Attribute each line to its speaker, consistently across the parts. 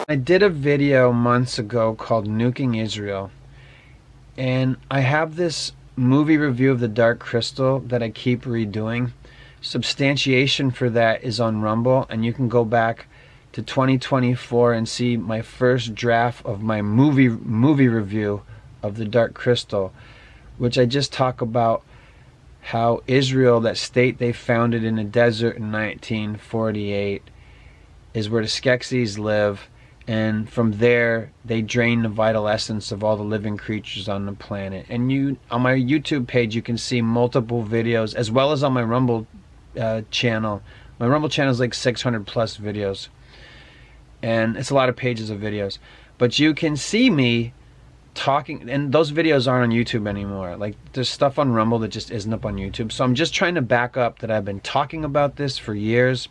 Speaker 1: I did a video months ago called Nuking Israel, and I have this movie review of The Dark Crystal that I keep redoing. Substantiation for that is on Rumble, and you can go back to 2024 and see my first draft of my movie review of The Dark Crystal, which I just talk about how Israel, that state they founded in the desert in 1948, is where the Skeksis live, and from there they drain the vital essence of all the living creatures on the planet. And you, on my YouTube page, you can see multiple videos, as well as on my Rumble channel. My Rumble channel is like 600 plus videos, and it's a lot of pages of videos, but you can see me talking, and those videos aren't on YouTube anymore. Like, there's stuff on Rumble that just isn't up on YouTube. So I'm just trying to back up that I've been talking about this for years,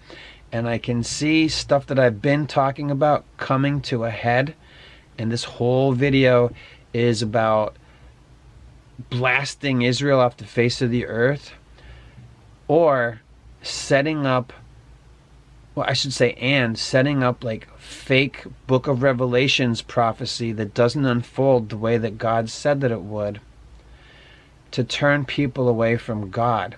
Speaker 1: and I can see stuff that I've been talking about coming to a head. And this whole video is about blasting Israel off the face of the earth, or setting up, well, I should say, and setting up like fake Book of Revelations prophecy that doesn't unfold the way that God said that it would, to turn people away from God.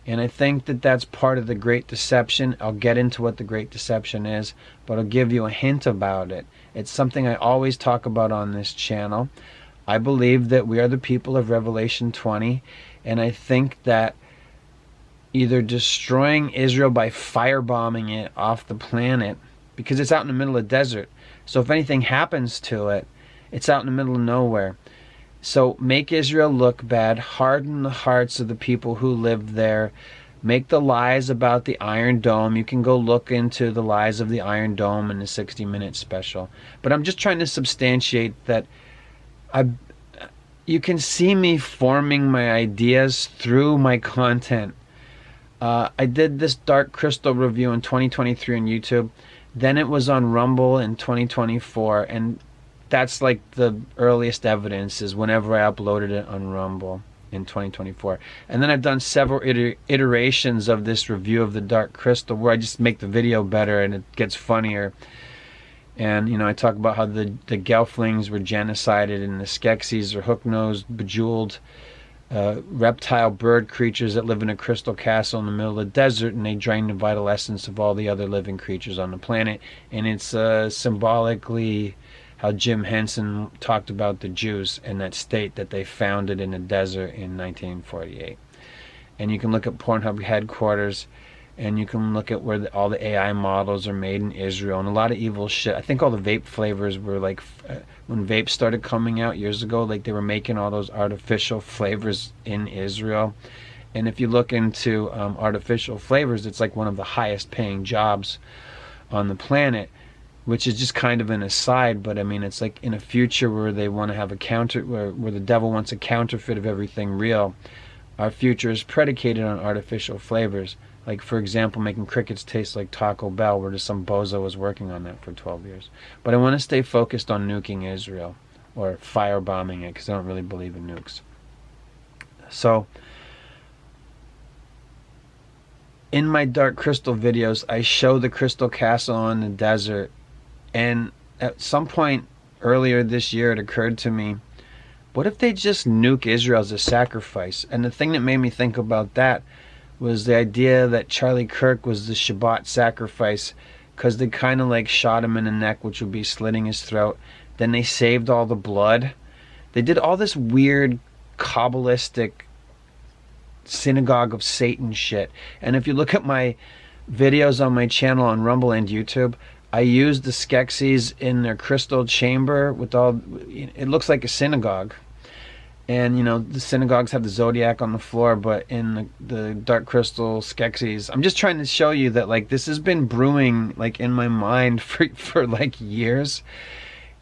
Speaker 1: And I think that that's part of the Great Deception. I'll get into what the Great Deception is, but I'll give you a hint about it. It's something I always talk about on this channel. I believe that we are the people of Revelation 20, and I think that either destroying Israel by firebombing it off the planet, because it's out in the middle of the desert, so if anything happens to it, it's out in the middle of nowhere. So make Israel look bad, harden the hearts of the people who live there, make the lies about the Iron Dome. You can go look into the lies of the Iron Dome in the 60-minute special. But I'm just trying to substantiate that you can see me forming my ideas through my content. I did this Dark Crystal review in 2023 on YouTube. Then it was on Rumble in 2024, and that's like the earliest evidence is whenever I uploaded it on Rumble in 2024. And then I've done several iterations of this review of the Dark Crystal where I just make the video better and it gets funnier. And, you know, I talk about how the Gelflings were genocided, and the Skeksis are hook-nosed, bejeweled reptile bird creatures that live in a crystal castle in the middle of the desert, and they drain the vital essence of all the other living creatures on the planet. And it's symbolically how Jim Henson talked about the Jews and that state that they founded in the desert in 1948. And you can look at Pornhub headquarters, and you can look at where all the AI models are made in Israel, and a lot of evil shit. I think all the vape flavors were like, when vape started coming out years ago, like they were making all those artificial flavors in Israel. And if you look into artificial flavors, it's like one of the highest paying jobs on the planet, which is just kind of an aside. But I mean, it's like in a future where they want to have a counter, where the devil wants a counterfeit of everything real. Our future is predicated on artificial flavors. Like, for example, making crickets taste like Taco Bell, where just some bozo was working on that for 12 years. But I want to stay focused on nuking Israel, or firebombing it, because I don't really believe in nukes. So, in my Dark Crystal videos, I show the Crystal Castle in the desert, and at some point earlier this year it occurred to me, what if they just nuke Israel as a sacrifice? And the thing that made me think about that was the idea that Charlie Kirk was the Shabbat sacrifice, because they kind of like shot him in the neck, which would be slitting his throat. Then they saved all the blood. They did all this weird Kabbalistic synagogue of Satan shit. And if you look at my videos on my channel on Rumble and YouTube, I used the Skeksis in their crystal chamber with all, it looks like a synagogue. And, you know, the synagogues have the zodiac on the floor, but in the Dark Crystal Skeksis, I'm just trying to show you that, like, this has been brewing, like, in my mind for like, years.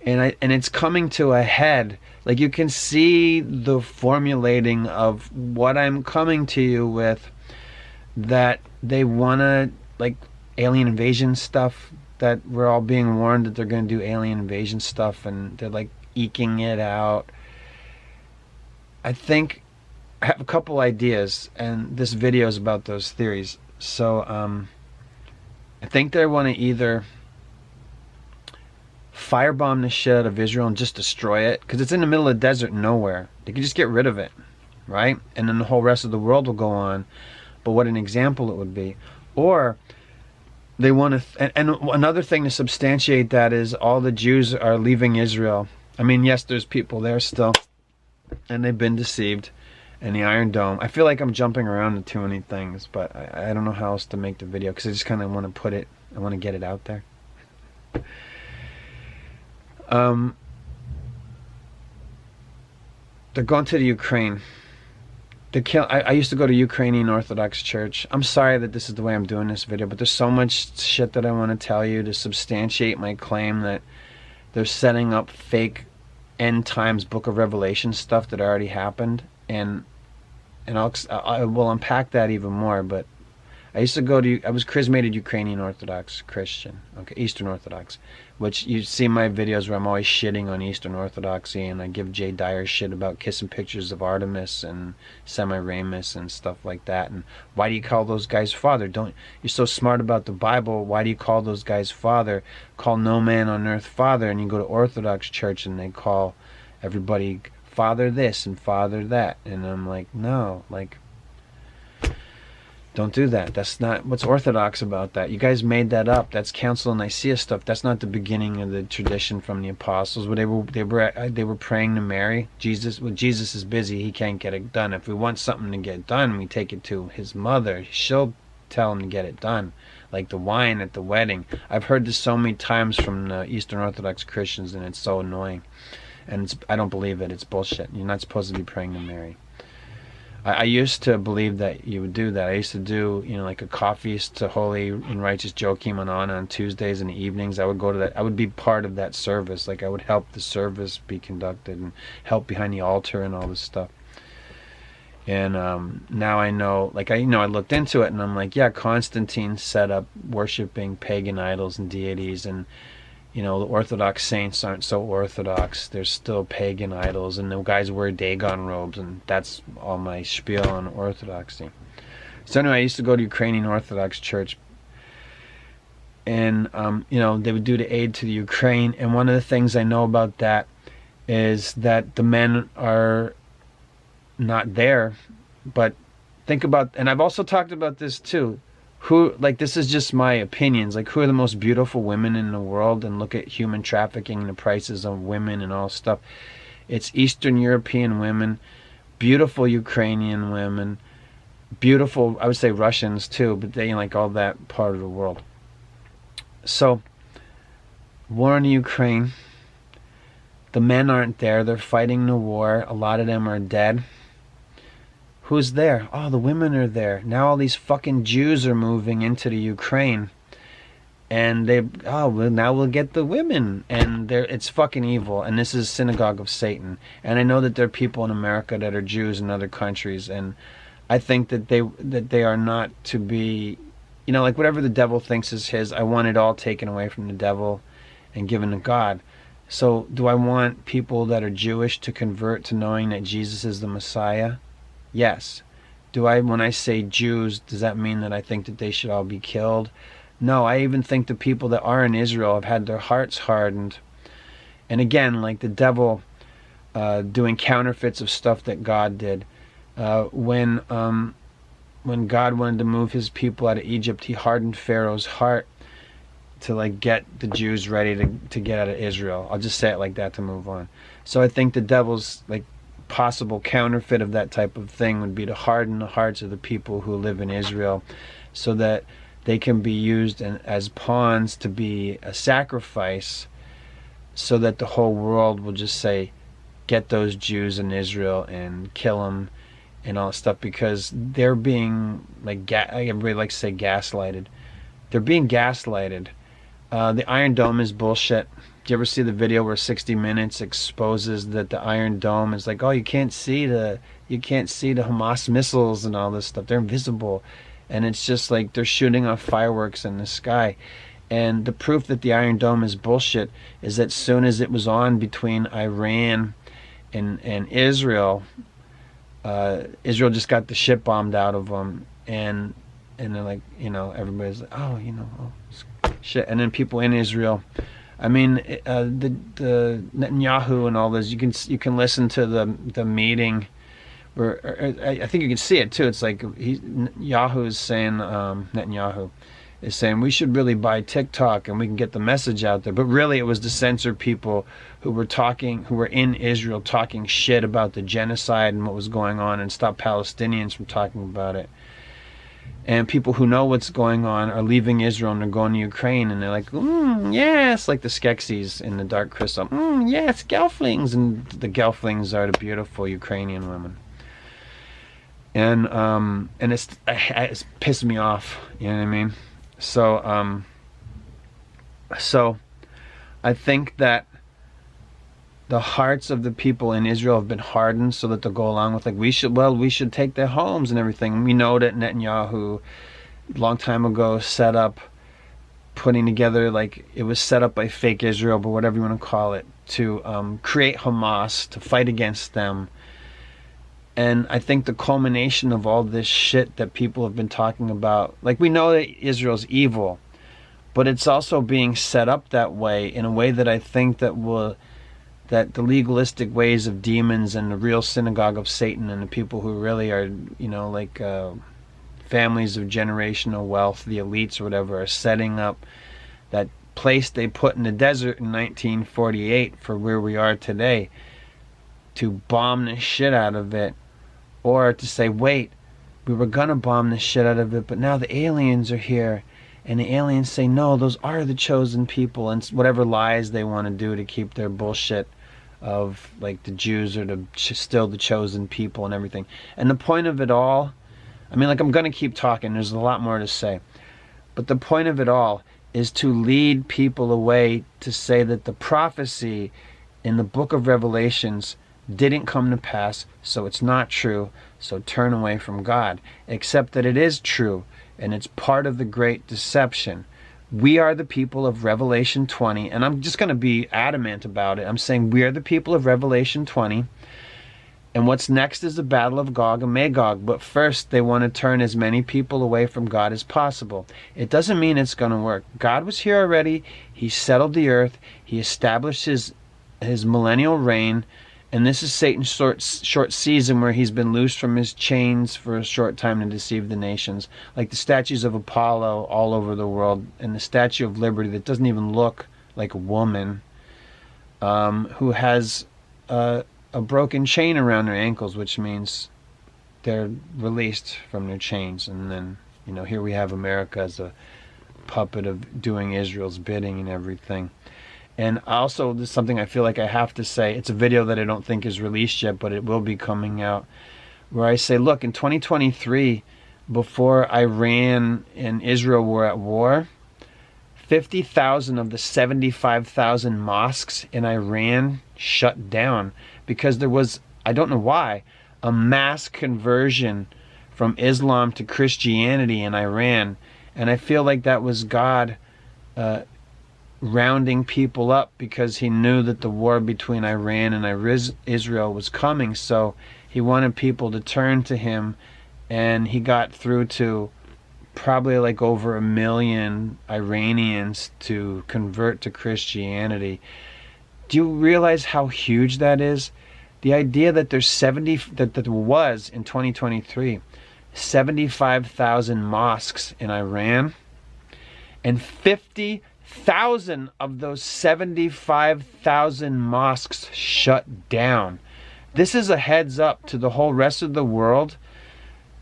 Speaker 1: And it's coming to a head. Like, you can see the formulating of what I'm coming to you with, that they want to, like, alien invasion stuff, that we're all being warned that they're going to do alien invasion stuff, and they're, like, eking it out. I think I have a couple ideas, and this video is about those theories. So I think they want to either firebomb the shit out of Israel and just destroy it, because it's in the middle of the desert, nowhere. They could just get rid of it, right? And then the whole rest of the world will go on. But what an example it would be. Or they want to, and another thing to substantiate that is all the Jews are leaving Israel. I mean, yes, there's people there still, and they've been deceived. And the Iron Dome. I feel like I'm jumping around to too many things, but I don't know how else to make the video, because I just kind of want to I want to get it out there. They're going to the Ukraine. I used to go to Ukrainian Orthodox Church. I'm sorry that this is the way I'm doing this video, but there's so much shit that I want to tell you to substantiate my claim that they're setting up fake end times Book of Revelation stuff that already happened, and I will unpack that even more. But I used to I was charismated Ukrainian Orthodox Christian, okay, Eastern Orthodox, which you see my videos where I'm always shitting on Eastern Orthodoxy, and I give Jay Dyer shit about kissing pictures of Artemis and Semiramis and stuff like that. And why do you call those guys father? You're so smart about the Bible, why do you call those guys father? Call no man on earth father. And you go to Orthodox Church and they call everybody father this and father that. And I'm like, no, like, don't do that. That's not what's orthodox about that. You guys made that up. That's Council of Nicaea stuff. That's not the beginning of the tradition from the apostles. They were praying to Mary. Jesus, when Jesus is busy, he can't get it done. If we want something to get done, we take it to his mother. She'll tell him to get it done. Like the wine at the wedding. I've heard this so many times from the Eastern Orthodox Christians, and it's so annoying. And I don't believe it. It's bullshit. You're not supposed to be praying to Mary. I used to believe that you would do that. I used to do, like a coffee to Holy and Righteous Joachim on Tuesdays in the evenings. I would go to that. I would be part of that service. Like I would help the service be conducted and help behind the altar and all this stuff. And now I know, like I looked into it and I'm like, yeah, Constantine set up worshiping pagan idols and deities, and the Orthodox saints aren't so Orthodox. There's still pagan idols, and the guys wear Dagon robes, and that's all my spiel on Orthodoxy. So anyway, I used to go to Ukrainian Orthodox Church, and they would do the aid to the Ukraine. And one of the things I know about that is that the men are not there. But think about, and I've also talked about this too, this is just my opinions, like who are the most beautiful women in the world, and look at human trafficking and the prices of women and all stuff. It's Eastern European women, beautiful Ukrainian women, beautiful, I would say Russians too, but they like all that part of the world. So, war in the Ukraine, the men aren't there, they're fighting the war, a lot of them are dead. Who's there? Oh, the women are there. Now all these fucking Jews are moving into the Ukraine. And now we'll get the women. And it's fucking evil. And this is synagogue of Satan. And I know that there are people in America that are Jews in other countries. And I think that they are not to be, like whatever the devil thinks is his, I want it all taken away from the devil and given to God. So do I want people that are Jewish to convert to knowing that Jesus is the Messiah? Yes. When I say Jews, does that mean that I think that they should all be killed? No, I even think the people that are in Israel have had their hearts hardened. And again, like the devil doing counterfeits of stuff that God did. When God wanted to move his people out of Egypt, he hardened Pharaoh's heart to get the Jews ready to get out of Israel. I'll just say it like that to move on. So I think the devil's possible counterfeit of that type of thing would be to harden the hearts of the people who live in Israel, so that they can be used as pawns to be a sacrifice, so that the whole world will just say, get those Jews in Israel and kill them and all that stuff, because they're being, everybody likes to say gaslighted. They're being gaslighted. The Iron Dome is bullshit. Do you ever see the video where 60 Minutes exposes that the Iron Dome is like, oh, you can't see the Hamas missiles and all this stuff. They're invisible. And it's just like they're shooting off fireworks in the sky. And the proof that the Iron Dome is bullshit is that as soon as it was on between Iran and Israel, Israel just got the shit bombed out of them. And they're like, everybody's like, oh, shit. And then people in Israel I mean, the Netanyahu and all this. You can listen to the meeting where I think you can see it too. It's like Yahoo is saying, Netanyahu is saying we should really buy TikTok and we can get the message out there. But really, it was to censor people who were in Israel talking shit about the genocide and what was going on, and stop Palestinians from talking about it. And people who know what's going on are leaving Israel and they're going to Ukraine, and they're like, yes, like the Skeksis in the Dark Crystal. Yes, Gelflings. And the Gelflings are the beautiful Ukrainian women. And it's pissed me off, you know what I mean? So I think that the hearts of the people in Israel have been hardened so that they'll go along with, like, we should take their homes and everything. We know that Netanyahu, a long time ago, putting together, like, it was set up by fake Israel, but whatever you want to call it, to create Hamas, to fight against them. And I think the culmination of all this shit that people have been talking about, like, we know that Israel's evil, but it's also being set up that way in a way that I think that the legalistic ways of demons and the real synagogue of Satan and the people who really are, like families of generational wealth, the elites or whatever, are setting up that place they put in the desert in 1948 for where we are today, to bomb the shit out of it, or to say, wait, we were gonna bomb the shit out of it, but now the aliens are here, and the aliens say, no, those are the chosen people, and whatever lies they want to do to keep their bullshit of, like, the Jews are still the chosen people and everything. And the point of it all, I mean, like, I'm going to keep talking, there's a lot more to say, but the point of it all is to lead people away to say that the prophecy in the book of Revelations didn't come to pass, so it's not true, so turn away from God. Except that it is true, and it's part of the great deception. We are the people of Revelation 20, and I'm just going to be adamant about it. I'm saying we are the people of Revelation 20, and what's next is the battle of Gog and Magog. But first, they want to turn as many people away from God as possible. It doesn't mean it's going to work. God was here already. He settled the earth. He established his millennial reign. And this is Satan's short season where he's been loosed from his chains for a short time to deceive the nations. Like the statues of Apollo all over the world, and the Statue of Liberty that doesn't even look like a woman, who has a broken chain around their ankles, which means they're released from their chains. And then, here we have America as a puppet of doing Israel's bidding and everything. And also, there's something I feel like I have to say. It's a video that I don't think is released yet, but it will be coming out, where I say, look, in 2023, before Iran and Israel were at war, 50,000 of the 75,000 mosques in Iran shut down because there was, I don't know why, a mass conversion from Islam to Christianity in Iran. And I feel like that was God rounding people up, because he knew that the war between Iran and Israel was coming, so he wanted people to turn to him, and he got through to probably like over 1 million Iranians to convert to Christianity. Do you realize how huge that is? The idea that there was in 2023 75,000 mosques in Iran, and 50,000 of those 75,000 mosques shut down. This is a heads up to the whole rest of the world.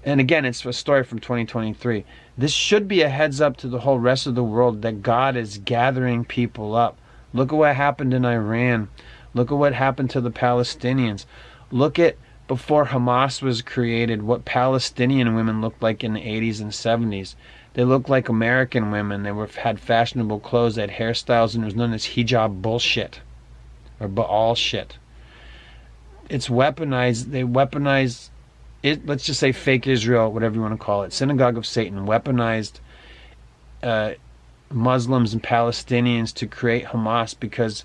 Speaker 1: And again, it's a story from 2023. This should be a heads up to the whole rest of the world that God is gathering people up. Look at what happened in Iran. Look at what happened to the Palestinians. Look at, before Hamas was created, what Palestinian women looked like in the 80s and 70s. They looked like American women. They had fashionable clothes, they had hairstyles, and it was known as hijab bullshit, or Baal shit. It's weaponized. They weaponized it. Let's just say fake Israel, whatever you want to call it, synagogue of Satan, weaponized Muslims and Palestinians to create Hamas, because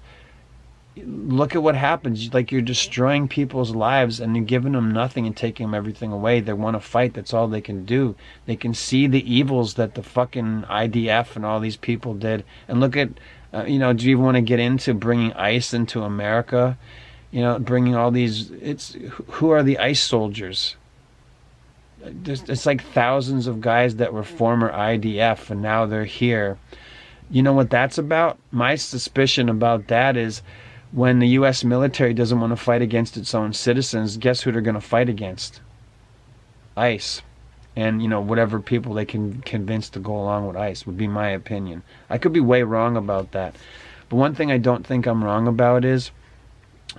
Speaker 1: look at what happens. Like, you're destroying people's lives and you're giving them nothing and taking them everything away. They want to fight. That's all they can do. They can see the evils that the fucking IDF and all these people did. And look at, do you even want to get into bringing ICE into America? Bringing all these, who are the ICE soldiers? It's like thousands of guys that were former IDF and now they're here. You know what that's about? My suspicion about that is, when the U.S. military doesn't want to fight against its own citizens, guess who they're going to fight against? ICE. And, whatever people they can convince to go along with ICE would be my opinion. I could be way wrong about that. But one thing I don't think I'm wrong about is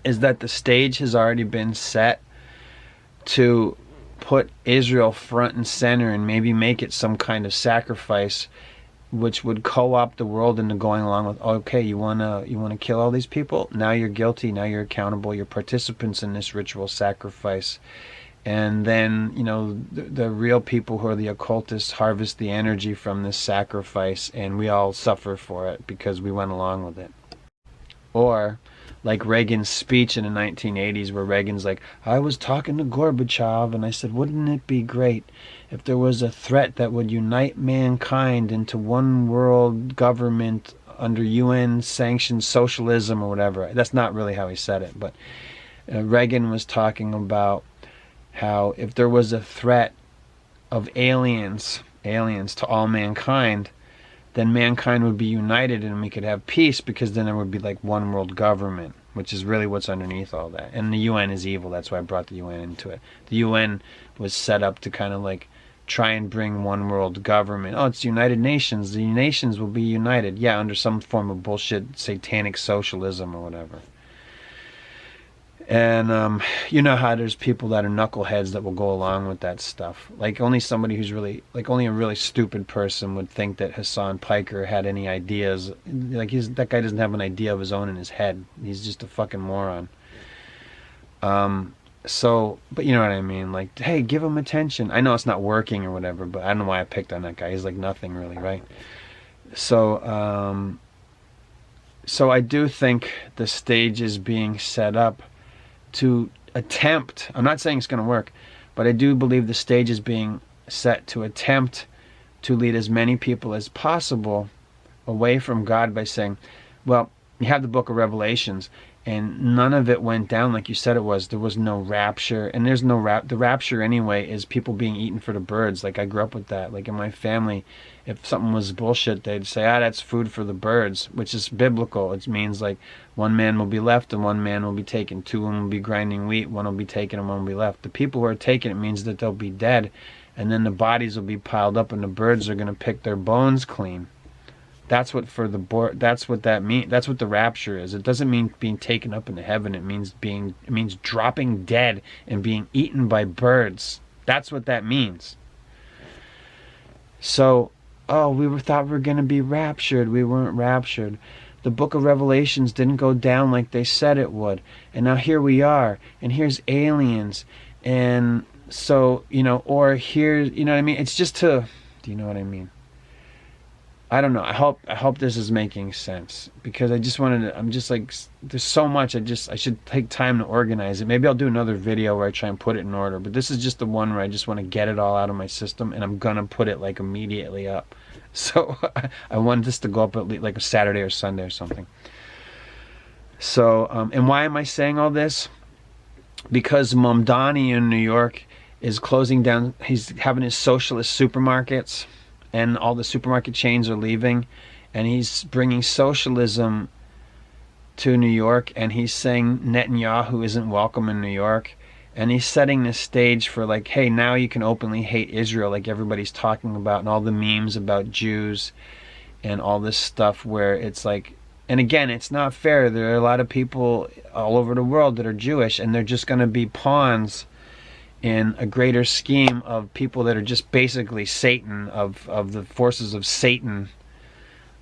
Speaker 1: that the stage has already been set to put Israel front and center and maybe make it some kind of sacrifice, which would co-opt the world into going along with, okay, you wanna kill all these people? Now you're guilty, now you're accountable, you're participants in this ritual sacrifice. And then, the real people who are the occultists harvest the energy from this sacrifice, and we all suffer for it because we went along with it. Or, like Reagan's speech in the 1980s, where Reagan's like, I was talking to Gorbachev and I said, wouldn't it be great if there was a threat that would unite mankind into one world government under UN sanctioned socialism or whatever. That's not really how he said it, but Reagan was talking about how if there was a threat of aliens to all mankind, then mankind would be united and we could have peace, because then there would be like one world government, which is really what's underneath all that. And the UN is evil. That's why I brought the UN into it. The UN was set up to kind of like try and bring one world government. Oh, it's the United Nations. The nations will be united. Yeah, under some form of bullshit satanic socialism or whatever. And you know how there's people that are knuckleheads that will go along with that stuff. Like, only somebody who's really, like, only a really stupid person would think that Hassan Piker had any ideas. Like, that guy doesn't have an idea of his own in his head. He's just a fucking moron. But you know what I mean? Like, hey, give him attention. I know it's not working or whatever, but I don't know why I picked on that guy. He's like nothing really, right? So I do think the stage is being set up to attempt, I'm not saying it's going to work, but I do believe the stage is being set to attempt to lead as many people as possible away from God by saying, well, you have the book of Revelations, and none of it went down like you said it was. There was no rapture, and there's no the rapture anyway is people being eaten for the birds. Like, I grew up with that. Like, in my family, if something was bullshit, they'd say, that's food for the birds, which is biblical. It means like one man will be left and one man will be taken. Two of them will be grinding wheat, one will be taken and one will be left. The people who are taken, it means that they'll be dead, and then the bodies will be piled up and the birds are going to pick their bones clean. That's what that means. That's what the rapture is. It doesn't mean being taken up into heaven. It means dropping dead and being eaten by birds. That's what that means. So, we thought we were going to be raptured. We weren't raptured. The book of Revelations didn't go down like they said it would. And now here we are. And here's aliens. And so, or here, you know what I mean? It's just do you know what I mean? I don't know. I hope this is making sense, because I'm just like, there's so much. I should take time to organize it. Maybe I'll do another video where I try and put it in order, but this is just the one where I just want to get it all out of my system, and I'm gonna put it like immediately up. So I wanted this to go up at least like a Saturday or Sunday or something. So, and why am I saying all this? Because Mamdani in New York is closing down. He's having his socialist supermarkets, and all the supermarket chains are leaving, and he's bringing socialism to New York, and he's saying Netanyahu isn't welcome in New York, and he's setting the stage for like, hey, now you can openly hate Israel like everybody's talking about, and all the memes about Jews and all this stuff where it's like, and again, it's not fair. There are a lot of people all over the world that are Jewish, and they're just going to be pawns in a greater scheme of people that are just basically Satan, of the forces of Satan,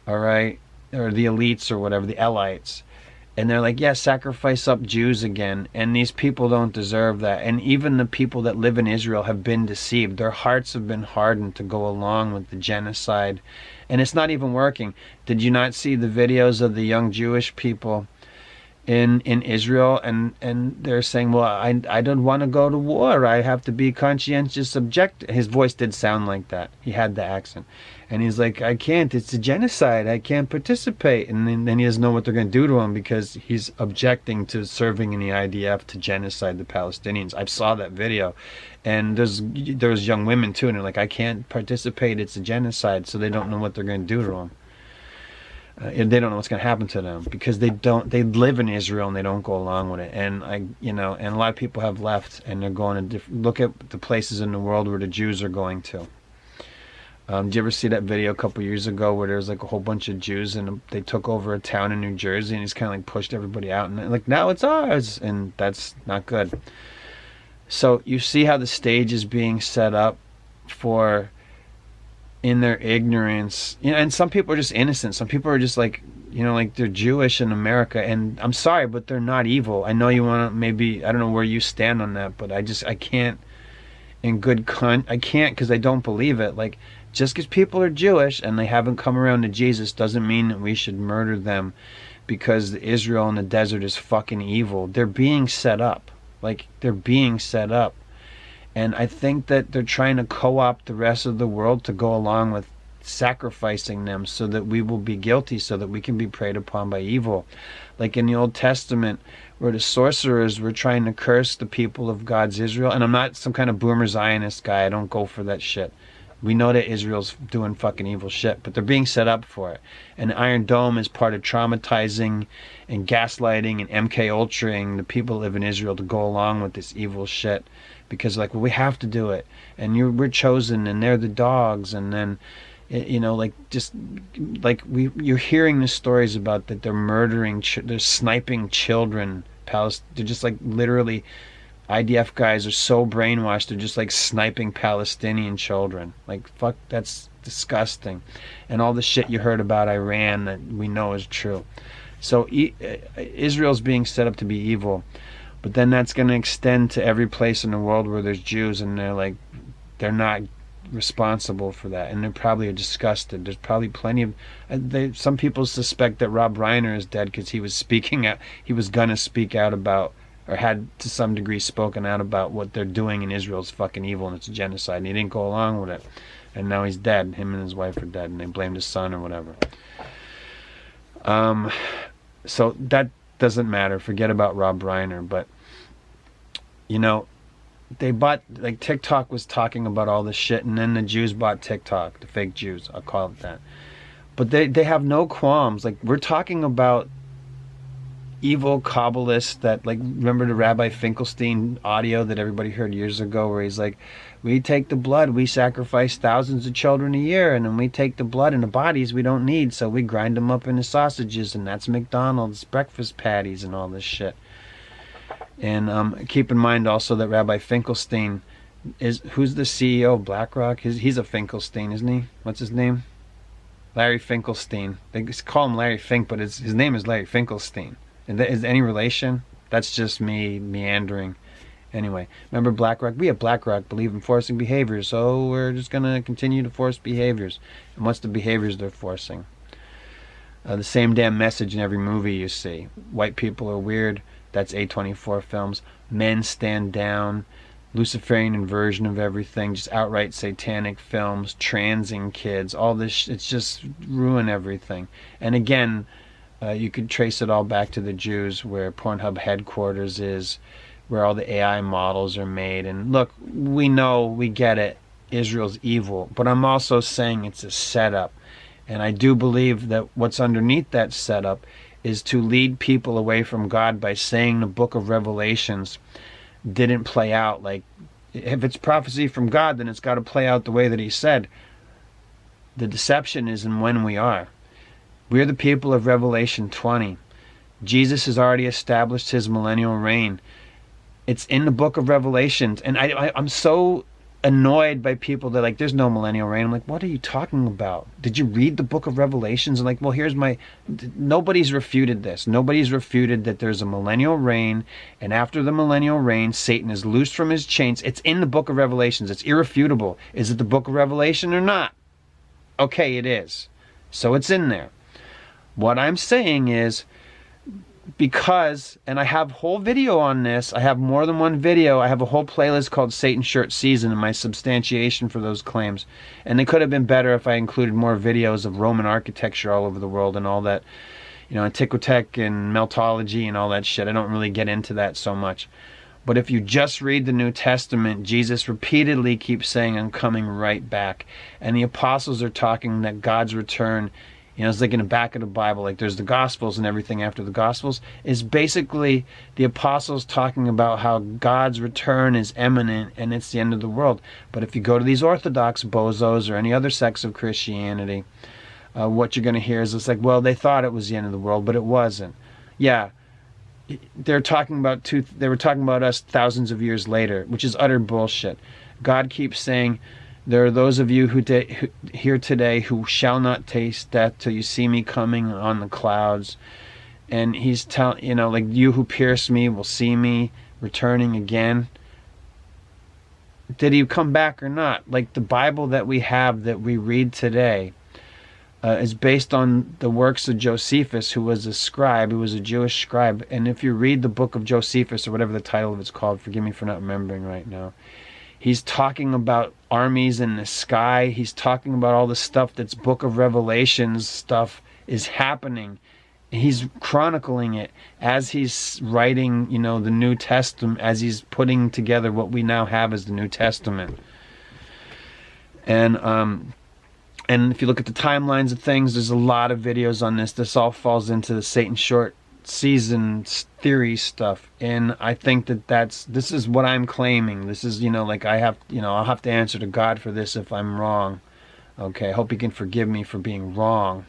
Speaker 1: all right, or the elites or whatever, the El-ites. And they're like, yeah, sacrifice up Jews again. And these people don't deserve that. And even the people that live in Israel have been deceived. Their hearts have been hardened to go along with the genocide. And it's not even working. Did you not see the videos of the young Jewish people in Israel, and they're saying, well, I don't want to go to war. I have to be conscientious object. His voice did sound like that. He had the accent. And he's like, I can't. It's a genocide. I can't participate. And then he doesn't know what they're going to do to him because he's objecting to serving in the IDF to genocide the Palestinians. I saw that video. And there's young women too, and they're like, I can't participate. It's a genocide. So they don't know what they're going to do to him. They don't know what's going to happen to them because they live in Israel and they don't go along with it. And and a lot of people have left and they're going to look at the places in the world where the Jews are going to. Did you ever see that video a couple years ago where there was like a whole bunch of Jews and they took over a town in New Jersey and he's kind of like pushed everybody out and like, now it's ours, and that's not good. So you see how the stage is being set up for, in their ignorance, and some people are just innocent. Some people are just like, like they're Jewish in America, and I'm sorry, but they're not evil. I know you want to, maybe, I don't know where you stand on that, but I can't, I can't, because I don't believe it. Like, just because people are Jewish and they haven't come around to Jesus doesn't mean that we should murder them because Israel in the desert is fucking evil. They're being set up. Like, they're being set up. And I think that they're trying to co-opt the rest of the world to go along with sacrificing them so that we will be guilty, so that we can be preyed upon by evil. Like in the Old Testament, where the sorcerers were trying to curse the people of God's Israel. And I'm not some kind of boomer Zionist guy. I don't go for that shit. We know that Israel's doing fucking evil shit, but they're being set up for it. And the Iron Dome is part of traumatizing and gaslighting and MK Ultraing the people who live in Israel to go along with this evil shit. Because like, well, we have to do it, and we're chosen, and they're the dogs, and then, like, just like you're hearing the stories about that they're murdering, they're sniping children. They're just like literally, IDF guys are so brainwashed, they're just like sniping Palestinian children. Like, fuck, that's disgusting. And all the shit you heard about Iran that we know is true. So Israel's being set up to be evil. But then that's going to extend to every place in the world where there's Jews, and they're not responsible for that, and they're probably disgusted. There's probably plenty of some people suspect that Rob Reiner is dead because he was speaking out. He was gonna speak out about, or had to some degree spoken out about, what they're doing in Israel is fucking evil and it's a genocide, and he didn't go along with it, and now he's dead. Him and his wife are dead, and they blamed his son or whatever. So that doesn't matter. Forget about Rob Reiner. But they bought, like, TikTok was talking about all this shit, and then the Jews bought TikTok, the fake Jews, I'll call it that. But they have no qualms. Like, we're talking about evil Kabbalists that, like, remember the Rabbi Finkelstein audio that everybody heard years ago where he's like, we take the blood, we sacrifice thousands of children a year, and then we take the blood and the bodies we don't need, so we grind them up into sausages, and that's McDonald's breakfast patties and all this shit. And keep in mind also that Rabbi Finkelstein who's the CEO of BlackRock? He's a Finkelstein, isn't he? What's his name? Larry Finkelstein. They call him Larry Fink, but his name is Larry Finkelstein. Is any relation? That's just me meandering. Anyway, remember BlackRock? We at BlackRock believe in forcing behaviors, so we're just going to continue to force behaviors. And what's the behaviors they're forcing? The same damn message in every movie you see. White people are weird. That's A24 films. Men stand down. Luciferian inversion of everything. Just outright satanic films. Transing kids. All this. It's just ruin everything. And again, you could trace it all back to the Jews, where Pornhub headquarters is, where all the AI models are made. And look, we know, we get it. Israel's evil. But I'm also saying it's a setup. And I do believe that what's underneath that setup is to lead people away from God by saying the book of Revelations didn't play out. Like, if it's prophecy from God, then it's got to play out the way that he said. The deception is in when we are. We're the people of Revelation 20. Jesus has already established his millennial reign. It's in the book of Revelations. And I'm so annoyed by people that, like, there's no millennial reign. I'm like, what are you talking about? Did you read the book of Revelations? And like, well, nobody's refuted this. Nobody's refuted that there's a millennial reign, and after the millennial reign, Satan is loosed from his chains. It's in the book of Revelations. It's irrefutable. Is it the book of Revelation or not? Okay, it is. So it's in there. What I'm saying is, Because, and I have a whole video on this, I have more than one video, I have a whole playlist called Satan's Short Season and my substantiation for those claims. And they could have been better if I included more videos of Roman architecture all over the world and all that, Antiquitech and Meltology and all that shit. I don't really get into that so much. But if you just read the New Testament, Jesus repeatedly keeps saying, I'm coming right back. And the apostles are talking that God's return, it's like in the back of the Bible, like there's the Gospels and everything after the Gospels, is basically the apostles talking about how God's return is imminent and it's the end of the world. But if you go to these Orthodox bozos or any other sects of Christianity, what you're going to hear is it's like, well, they thought it was the end of the world, but it wasn't. Yeah, they were talking about us thousands of years later, which is utter bullshit. God keeps saying, there are those of you who here today who shall not taste death till you see me coming on the clouds. And he's telling, like, you who pierce me will see me returning again. Did he come back or not? Like the Bible that we have, that we read today, is based on the works of Josephus, who was a scribe, who was a Jewish scribe. And if you read the book of Josephus, or whatever the title of it's called, forgive me for not remembering right now, he's talking about armies in the sky. He's talking about all the stuff that's Book of Revelations stuff is happening. He's chronicling it as he's writing, the New Testament, as he's putting together what we now have as the New Testament. And if you look at the timelines of things, there's a lot of videos on this. This all falls into the Satan Short Season theory stuff. And I think this is what I'm claiming. This is, I'll have to answer to God for this if I'm wrong. Okay, I hope he can forgive me for being wrong.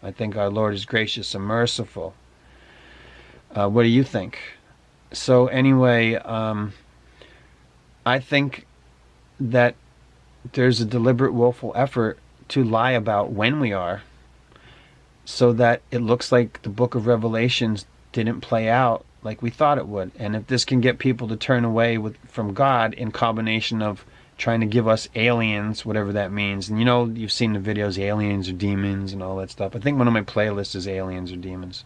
Speaker 1: I think our Lord is gracious and merciful. What do you think? So anyway, I think that there's a deliberate, willful effort to lie about when we are, so that it looks like the book of Revelations didn't play out like we thought it would. And if this can get people to turn away from God, in combination of trying to give us aliens, whatever that means. And you've seen the videos, aliens or demons and all that stuff. I think one of my playlists is aliens or demons.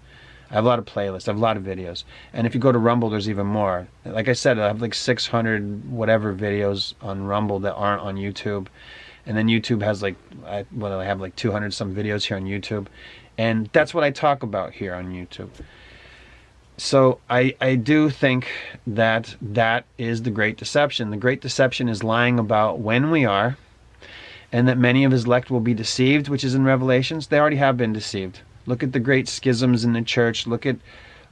Speaker 1: I have a lot of playlists, I have a lot of videos. And if you go to Rumble, there's even more. Like I said, I have like 600 whatever videos on Rumble that aren't on YouTube. And then YouTube has I have like 200 some videos here on YouTube. And that's what I talk about here on YouTube. So I do think that is the great deception. The great deception is lying about when we are, and that many of his elect will be deceived, which is in Revelations. They already have been deceived. Look at the great schisms in the church. Look at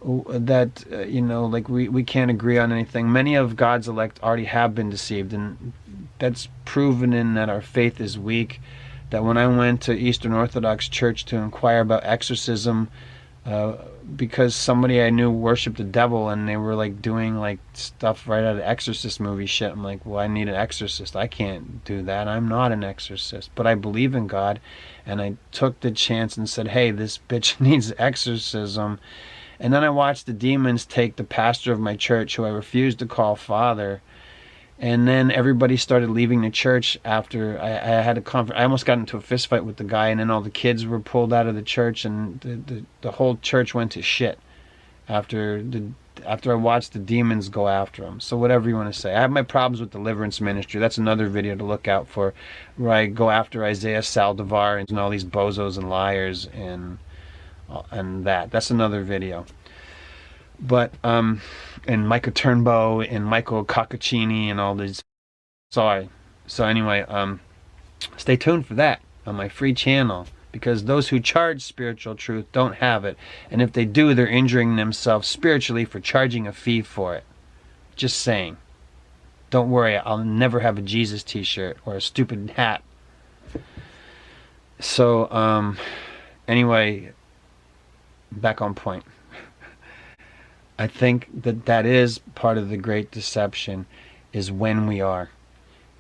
Speaker 1: that, we can't agree on anything. Many of God's elect already have been deceived, and that's proven in that our faith is weak. That when I went to Eastern Orthodox Church to inquire about exorcism, because somebody I knew worshipped the devil, and they were doing stuff right out of exorcist movie shit. I'm like, well, I need an exorcist. I can't do that. I'm not an exorcist, but I believe in God. And I took the chance and said, hey, this bitch needs exorcism. And then I watched the demons take the pastor of my church, who I refused to call father. And then everybody started leaving the church after I had a conference. I almost got into a fist fight with the guy, and then all the kids were pulled out of the church, and the whole church went to shit after I watched the demons go after him. So whatever you want to say. I have my problems with deliverance ministry. That's another video to look out for, where I go after Isaiah Saldivar and all these bozos and liars and that's another video. But and Michael Turnbow and Michael Coccaccini and all these. Sorry. So anyway, stay tuned for that on my free channel, because those who charge spiritual truth don't have it, and if they do, they're injuring themselves spiritually for charging a fee for it. Just saying. Don't worry, I'll never have a Jesus t-shirt or a stupid hat. So anyway, back on point. I think that is part of the great deception, is when we are.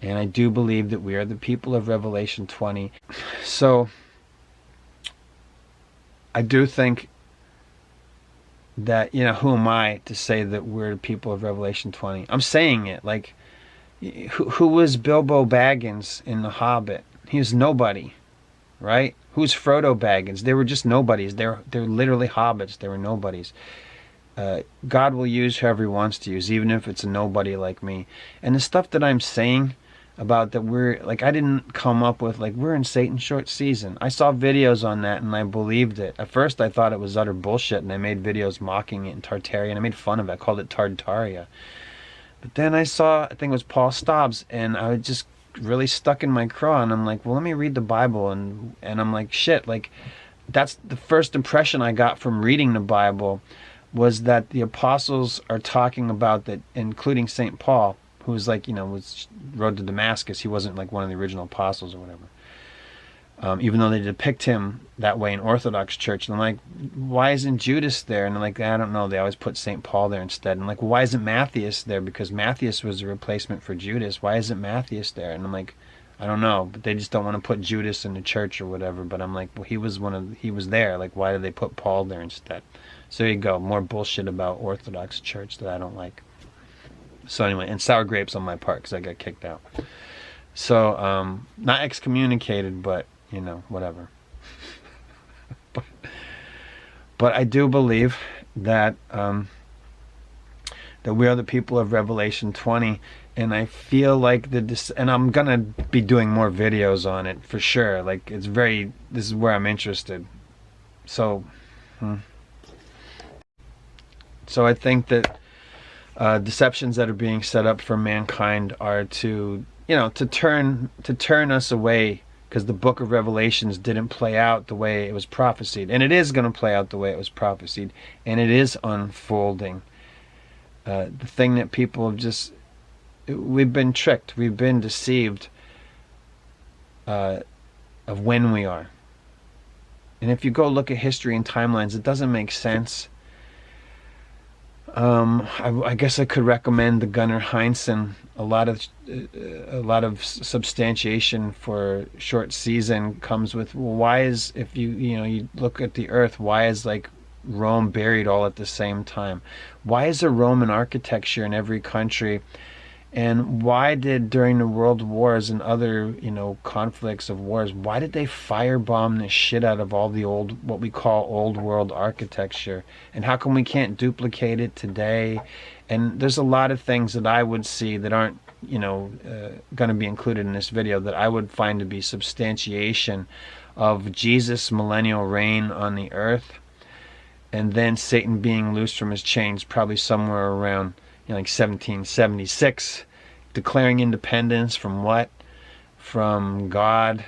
Speaker 1: And I do believe that we are the people of Revelation 20. So I do think that, who am I to say that we're the people of Revelation 20? I'm saying it. Like, who was Bilbo Baggins in The Hobbit? He was nobody, right? Who's Frodo Baggins? They were just nobodies. They're literally hobbits. They were nobodies. God will use whoever he wants to use, even if it's a nobody like me. And the stuff that I'm saying about that we're, like, I didn't come up with, like, we're in Satan's short season. I saw videos on that and I believed it. At first I thought it was utter bullshit, and I made videos mocking it in Tartarian. I made fun of it. I called it Tartaria. But then I saw, I think it was Paul Stobbs, and I was just really stuck in my craw, and I'm like, well, let me read the Bible. And I'm like, shit, like, that's the first impression I got from reading the Bible, was that the apostles are talking about that, including St. Paul, who was like, was road to Damascus. He wasn't like one of the original apostles or whatever. Even though they depict him that way in Orthodox Church. And I'm like, why isn't Judas there? And they're like, I don't know. They always put St. Paul there instead. And I'm like, well, why isn't Matthias there? Because Matthias was a replacement for Judas. Why isn't Matthias there? And I'm like, I don't know. But they just don't want to put Judas in the church or whatever. But I'm like, well, he was there. Like, why did they put Paul there instead? So there you go. More bullshit about Orthodox Church that I don't like. So anyway, and sour grapes on my part because I got kicked out. So, not excommunicated, but, whatever. but I do believe that that we are the people of Revelation 20, and I feel like and I'm gonna be doing more videos on it for sure. Like, this is where I'm interested. So, so I think that deceptions that are being set up for mankind are to turn us away, because the book of Revelations didn't play out the way it was prophesied, and it is going to play out the way it was prophesied, and it is unfolding. The thing that people have we've been tricked, we've been deceived of when we are. And if you go look at history and timelines, it doesn't make sense. I guess I could recommend the Gunnar Heinsohn. A lot of substantiation for short season comes with, well, why is, if you look at the earth, why is like Rome buried all at the same time? Why is there Roman architecture in every country? And why did, during the world wars and other, conflicts of wars, why did they firebomb the shit out of all the old, what we call old world architecture? And how come we can't duplicate it today? And there's a lot of things that I would see that aren't, going to be included in this video, that I would find to be substantiation of Jesus' millennial reign on the earth, and then Satan being loosed from his chains probably somewhere around, like 1776, declaring independence from what? From God.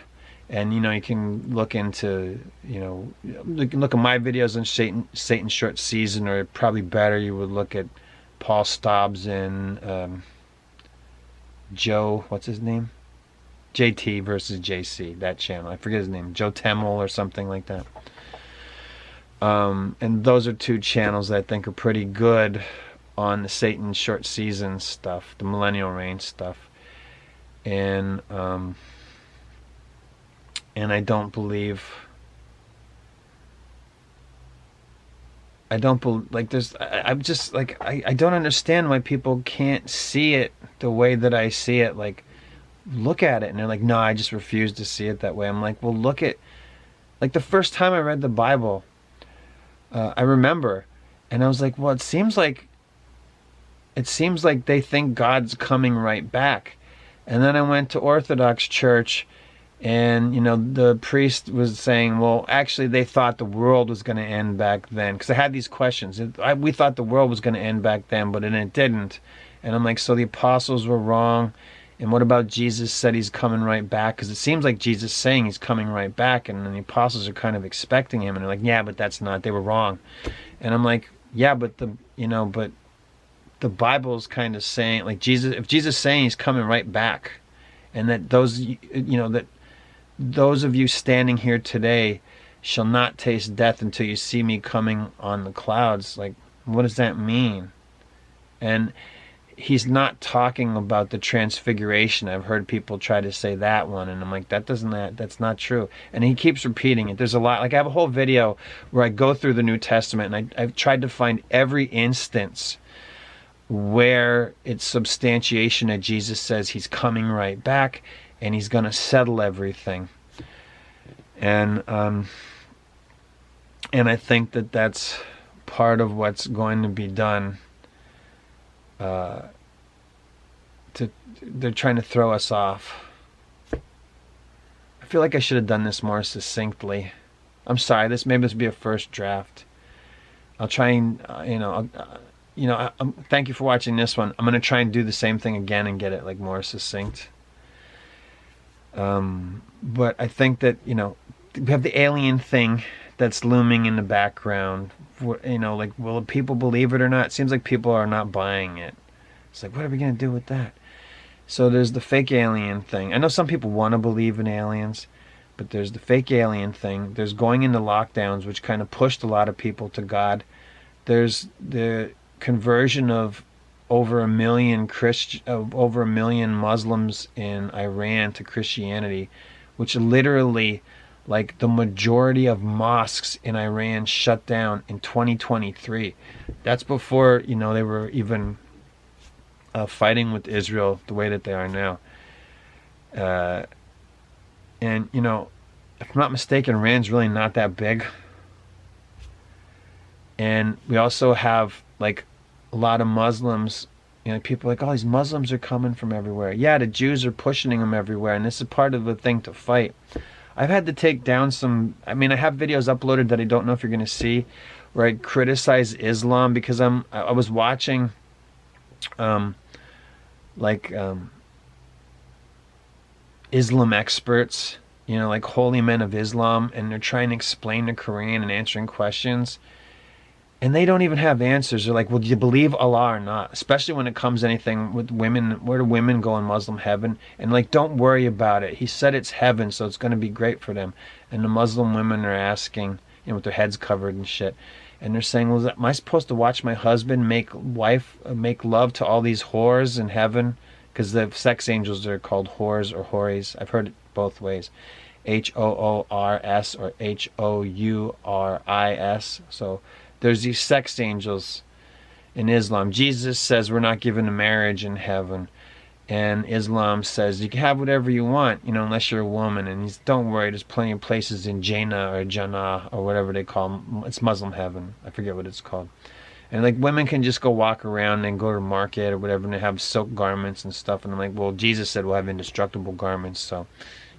Speaker 1: And you can look into, look at my videos on Satan's short season, or probably better, you would look at Paul Stobbs and Joe, what's his name? JT versus JC, that channel. I forget his name, Joe Temmel or something like that. And those are two channels that I think are pretty good on the Satan short season stuff, the millennial reign stuff. And I don't believe, like, I'm just like, I don't understand why people can't see it the way that I see it. Like, look at it, and they're like, no, I just refuse to see it that way. I'm like, well, look at, like, the first time I read the Bible, I remember, and I was like, well, it seems like they think God's coming right back. And then I went to Orthodox Church, and the priest was saying, well, actually they thought the world was going to end back then, because I had these questions. We thought the world was going to end back then, but it didn't. And I'm like, so the apostles were wrong, and what about Jesus said he's coming right back? Because it seems like Jesus is saying he's coming right back, and then the apostles are kind of expecting him, and they're like, yeah, but that's not, they were wrong. And I'm like, yeah, but the Bible's kind of saying, like, if Jesus is saying he's coming right back, and that that those of you standing here today shall not taste death until you see me coming on the clouds, like, what does that mean? And he's not talking about the transfiguration. I've heard people try to say that one, and I'm like, that's not true. And he keeps repeating it. There's a lot, like, I have a whole video where I go through the New Testament, and I've tried to find every instance where it's substantiation that Jesus says he's coming right back and he's going to settle everything. And I think that that's part of what's going to be done. They're trying to throw us off. I feel like I should have done this more succinctly. I'm sorry. Maybe this will be a first draft. I'll try and thank you for watching this one. I'm gonna try and do the same thing again and get it like more succinct. But I think that we have the alien thing that's looming in the background. Like, will people believe it or not? It seems like people are not buying it. It's like, what are we gonna do with that? So there's the fake alien thing. I know some people want to believe in aliens, but there's the fake alien thing. There's going into lockdowns, which kind of pushed a lot of people to God. There's the conversion of over a million Muslims in Iran to Christianity, which literally, like, the majority of mosques in Iran shut down in 2023. That's before they were even fighting with Israel the way that they are now. And if I'm not mistaken, Iran's really not that big. And we also have like a lot of Muslims. People are like, oh, these Muslims are coming from everywhere. Yeah, the Jews are pushing them everywhere, and this is part of the thing to fight. I've had to take down some. I have videos uploaded that I don't know if you're going to see, where I criticize Islam because I was watching, Islam experts, like holy men of Islam, and they're trying to explain the Quran and answering questions. And they don't even have answers. They're like, well, do you believe Allah or not? Especially when it comes to anything with women. Where do women go in Muslim heaven? And like, don't worry about it. He said it's heaven, so it's going to be great for them. And the Muslim women are asking, with their heads covered and shit. And they're saying, well, am I supposed to watch my husband make love to all these whores in heaven? Because the sex angels are called whores or houris. I've heard it both ways. Hoors or Houris. So there's these sex angels in Islam. Jesus says we're not given a marriage in heaven. And Islam says you can have whatever you want, unless you're a woman. And he's, don't worry, there's plenty of places in Jannah or Jannah or whatever they call them. It's Muslim heaven. I forget what it's called. And like, women can just go walk around and go to market or whatever, and they have silk garments and stuff. And I'm like, well, Jesus said we'll have indestructible garments. So,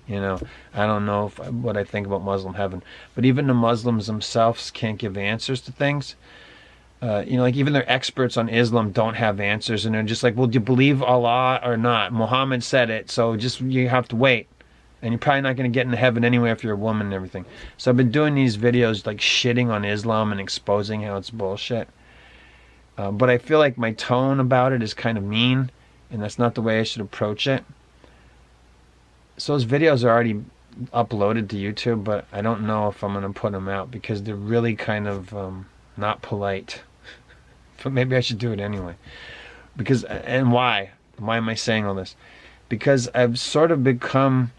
Speaker 1: I don't know what I think about Muslim heaven. But even the Muslims themselves can't give answers to things. Like even their experts on Islam don't have answers. And they're just like, well, do you believe Allah or not? Muhammad said it, so you have to wait. And you're probably not going to get into heaven anyway if you're a woman and everything. So I've been doing these videos like shitting on Islam and exposing how it's bullshit. But I feel like my tone about it is kind of mean, and that's not the way I should approach it. So those videos are already uploaded to YouTube, but I don't know if I'm going to put them out because they're really kind of not polite. But maybe I should do it anyway. Why? Why am I saying all this? Because I've sort of become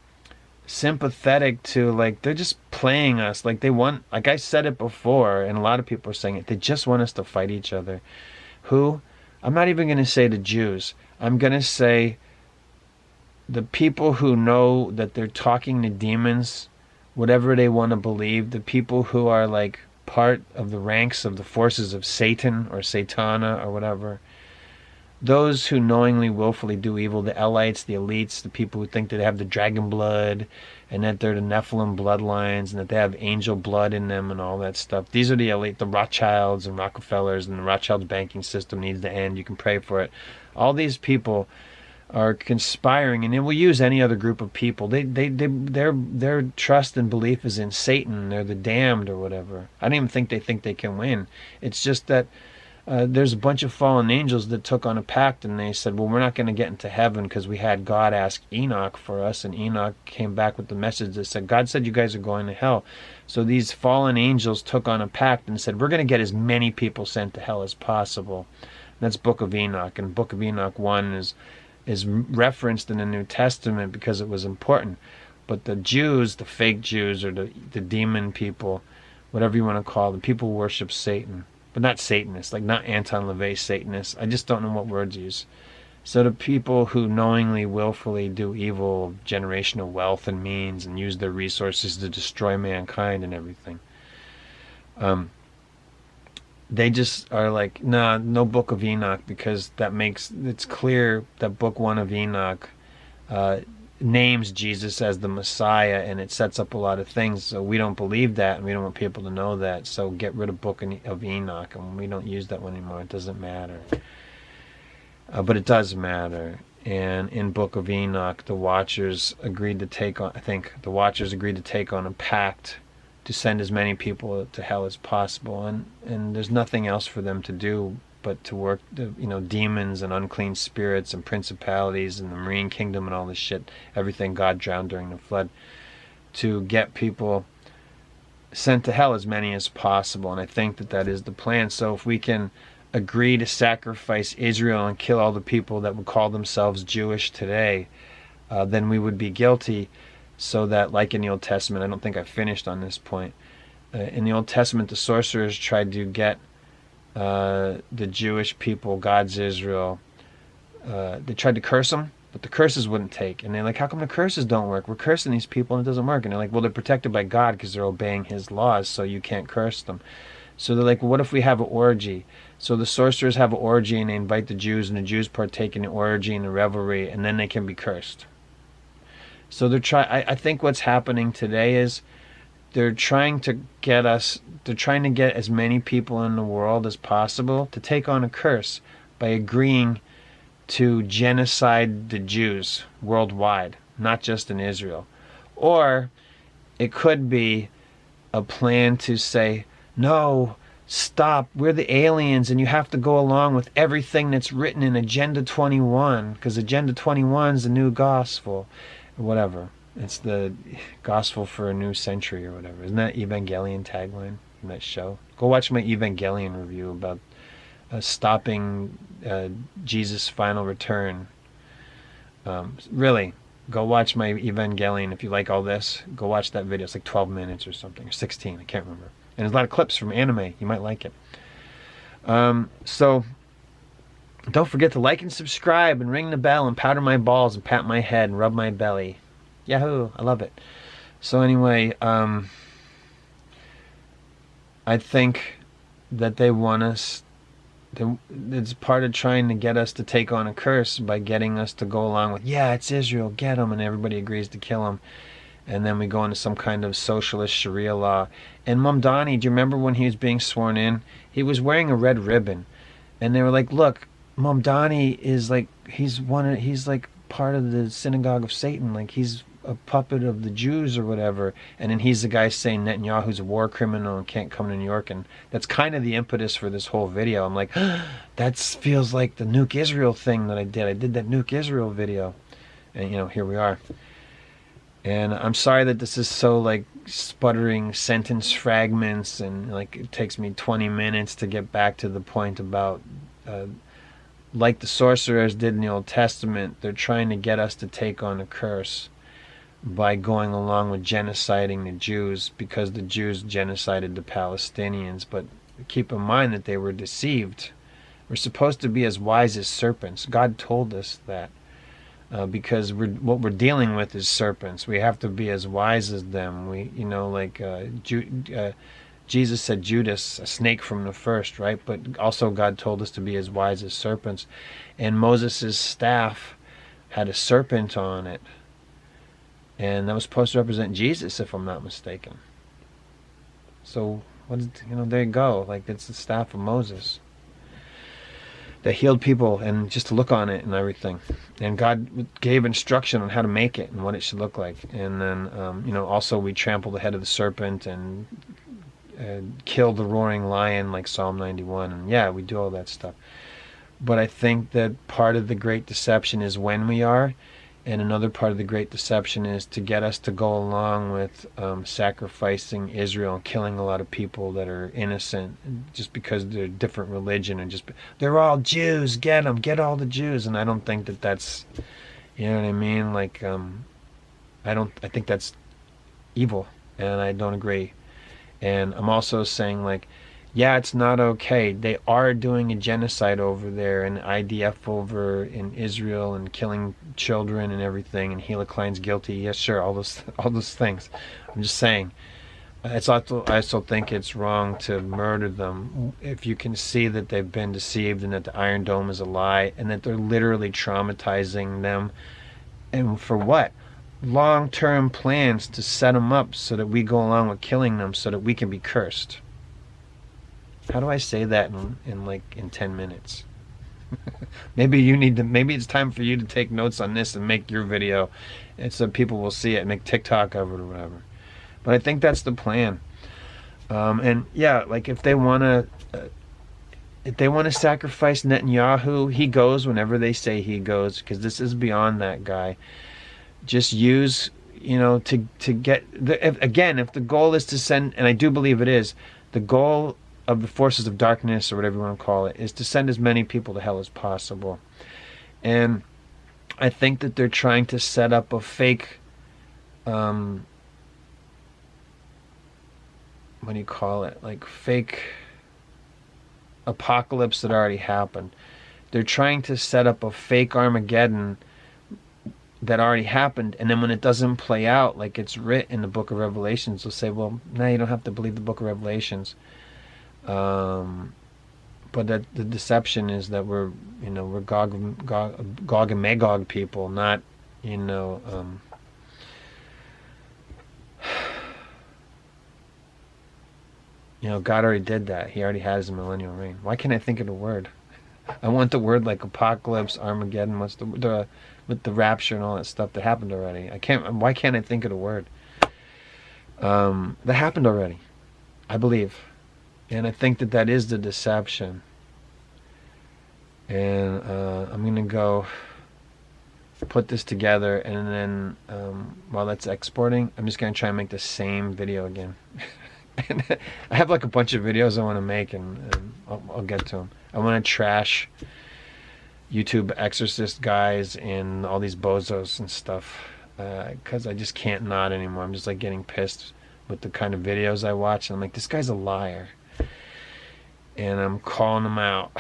Speaker 1: sympathetic to, like, they're just playing us. Like, like I said it before, and a lot of people are saying it, they just want us to fight each other. Who? I'm not even going to say the Jews. I'm going to say the people who know that they're talking to demons, whatever they want to believe, the people who are like part of the ranks of the forces of Satan or Satana or whatever, those who knowingly, willfully do evil, the El-ites, the El-ites, the people who think that they have the dragon blood and that they're the Nephilim bloodlines and that they have angel blood in them and all that stuff. These are the elite, the Rothschilds and Rockefellers, and the Rothschilds banking system needs to end. You can pray for it. All these people are conspiring, and they will use any other group of people. Their trust and belief is in Satan. They're the damned or whatever. I don't even think they can win. It's just that there's a bunch of fallen angels that took on a pact, and they said, well, we're not going to get into heaven because we had God ask Enoch for us, and Enoch came back with the message that said, God said you guys are going to hell. So these fallen angels took on a pact and said, we're going to get as many people sent to hell as possible. And that's Book of Enoch, and Book of Enoch 1 is referenced in the New Testament because it was important. But the Jews, the fake Jews, or the demon people, whatever you want to call them, people who worship Satan. But not Satanists, like not Anton LaVey Satanists. I just don't know what words to use. So the people who knowingly, willfully do evil, generational wealth and means, and use their resources to destroy mankind and everything. they just are like, nah, no Book of Enoch, because it's clear that Book 1 of Enoch uh, names Jesus as the Messiah, and it sets up a lot of things. So we don't believe that, and we don't want people to know that. So get rid of Book of Enoch, and we don't use that one anymore. It doesn't matter. But it does matter. And in Book of Enoch, the Watchers agreed to take on, I think the Watchers agreed to take on a pact to send as many people to hell as possible. And there's nothing else for them to do but to work, demons and unclean spirits and principalities and the marine kingdom and all this shit, everything God drowned during the flood, to get people sent to hell, as many as possible. And I think that is the plan. So if we can agree to sacrifice Israel and kill all the people that would call themselves Jewish today, then we would be guilty. So that, like in the Old Testament, I don't think I finished on this point. In the Old Testament, the sorcerers tried to get the Jewish people, God's Israel, they tried to curse them, but the curses wouldn't take. And they're like, how come the curses don't work? We're cursing these people and it doesn't work. And they're like, well, they're protected by God because they're obeying his laws, so you can't curse them. So they're like, well, what if we have an orgy? So the sorcerers have an orgy and they invite the Jews, and the Jews partake in the orgy and the revelry, and then they can be cursed. So I think what's happening today is they're trying to get as many people in the world as possible to take on a curse by agreeing to genocide the Jews worldwide, not just in Israel. Or it could be a plan to say, no, stop, we're the aliens and you have to go along with everything that's written in Agenda 21, because Agenda 21 is the new gospel, or whatever. It's the gospel for a new century or whatever. Isn't that Evangelion tagline from that show? Go watch my Evangelion review about stopping Jesus' final return. Really, go watch my Evangelion. If you like all this, go watch that video. It's like 12 minutes or something, or 16, I can't remember. And there's a lot of clips from anime. You might like it. So don't forget to like and subscribe and ring the bell and powder my balls and pat my head and rub my belly. Yahoo! I love it. So anyway, I think that they want us, it's part of trying to get us to take on a curse by getting us to go along with, yeah, it's Israel, get them, and everybody agrees to kill them. And then we go into some kind of socialist Sharia law. And Mamdani, do you remember when he was being sworn in? He was wearing a red ribbon. And they were like, look, Mamdani is like, he's like part of the synagogue of Satan. Like, he's a puppet of the Jews or whatever. And then he's the guy saying Netanyahu's a war criminal and can't come to New York. And that's kind of the impetus for this whole video. I'm like, that feels like the Nuke Israel thing that I did. I did that Nuke Israel video. And, here we are. And I'm sorry that this is so, like, sputtering sentence fragments, and, like, it takes me 20 minutes to get back to the point about, like the sorcerers did in the Old Testament, they're trying to get us to take on a curse by going along with genociding the Jews, because the Jews genocided the Palestinians. But keep in mind that they were deceived. We're supposed to be as wise as serpents. God told us that. Because what we're dealing with is serpents. We have to be as wise as them. Jesus said Judas, a snake from the first, right? But also God told us to be as wise as serpents. And Moses' staff had a serpent on it. And that was supposed to represent Jesus, if I'm not mistaken. So, there you go. Like, it's the staff of Moses that healed people, and just to look on it and everything. And God gave instruction on how to make it and what it should look like. And then, also we trample the head of the serpent and kill the roaring lion, like Psalm 91. And yeah, we do all that stuff. But I think that part of the great deception is when we are, and another part of the great deception is to get us to go along with sacrificing Israel and killing a lot of people that are innocent just because they're a different religion, and just, they're all Jews, get them, get all the Jews. And I don't think that that's, you know what I mean? Like, I think that's evil, and I don't agree. And I'm also saying, like, yeah, it's not okay. They are doing a genocide over there, and IDF over in Israel, and killing children and everything, and Hila Klein's guilty. Yes, sure, all those things. I'm just saying. I still think it's wrong to murder them if you can see that they've been deceived and that the Iron Dome is a lie and that they're literally traumatizing them. And for what? Long-term plans to set them up so that we go along with killing them so that we can be cursed. How do I say that in 10 minutes? Maybe it's time for you to take notes on this and make your video, and so people will see it and make TikTok of it or whatever. But I think that's the plan. And yeah, like if they want to sacrifice Netanyahu, he goes whenever they say he goes, because this is beyond that guy. Just use, to get again, if the goal is to send, and I do believe it is, the goal of the forces of darkness, or whatever you want to call it, is to send as many people to hell as possible. And I think that they're trying to set up a fake, what do you call it? Like fake apocalypse that already happened. They're trying to set up a fake Armageddon that already happened, and then when it doesn't play out like it's written in the book of Revelations, they'll say, well, now you don't have to believe the book of Revelations. But that the deception is that we're Gog and Magog people, not God already did that. He already has a millennial reign. Why can't I think of the word? I want the word like apocalypse, Armageddon. What's the with the rapture and all that stuff that happened already? Why can't I think of the word? That happened already, I believe. And I think that is the deception. And I'm going to go put this together, and then while that's exporting, I'm just going to try and make the same video again. And I have like a bunch of videos I want to make, and I'll get to them. I want to trash YouTube exorcist guys and all these bozos and stuff, because I just can't not anymore. I'm just like getting pissed with the kind of videos I watch, and I'm like, this guy's a liar. And I'm calling them out,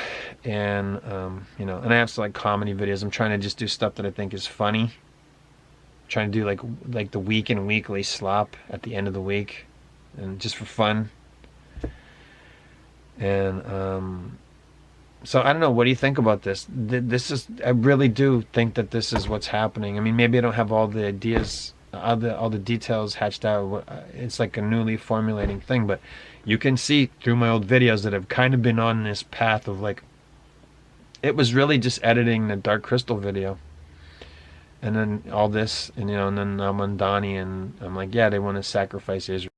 Speaker 1: and and I have some like comedy videos. I'm trying to just do stuff that I think is funny. I'm trying to do like the week and weekly slop at the end of the week, and just for fun. And so I don't know. What do you think about this? I really do think that this is what's happening. I mean, maybe I don't have all the ideas, all the details hatched out. It's like a newly formulating thing, but you can see through my old videos that I've kind of been on this path of like, it was really just editing the Dark Crystal video, and then all this, and then I'm on Donnie, and I'm like, yeah, they want to sacrifice Israel.